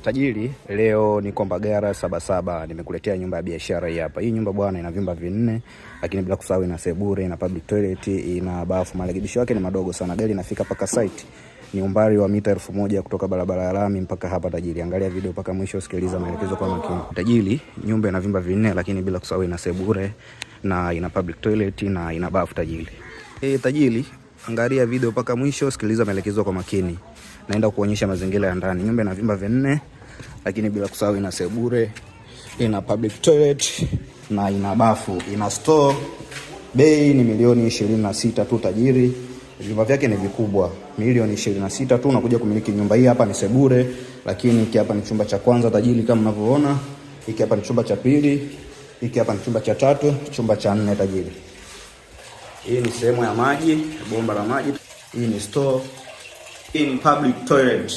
Tajiri, leo niko Mbagala Sabasaba, nimekuletea nyumba ya biashara hii hapa. Hii nyumba bwana ina vyumba 4, lakini bila kusahau ina sebure, ina public toilet, ina bafu. Marekebisho yake ni madogo sana. Gari inafika paka site. Ni umbali wa mita 1000 kutoka barabara ya lami mpaka hapa tajiri. Angalia video mpaka mwisho, sikiliza maelekezo kwa makini. Tajiri, nyumba ina vyumba 4, lakini bila kusahau ina sebure na ina public toilet na ina bafu tajiri. Tajiri, angalia video mpaka mwisho, sikiliza maelekezo kwa makini. Naenda kuonyesha mazingira ya ndani. Nyumba ina vyumba 4, lakini bila kusahau ina sebure, ina public toilet na ina bafu, ina store. Bei ni milioni 26 tu tajiri. Vyumba vyake ni vikubwa. Milioni 26 tu unakuja kumiliki nyumba hii. Hapa ni sebure, lakini hiki hapa ni chumba cha kwanza tajiri kama mnavyoona. Hiki hapa ni chumba cha pili, hiki hapa ni chumba cha tatu, chumba cha 4 tajiri. Hii ni sehemu ya maji, bomba la maji. Hii ni store. In public toilet.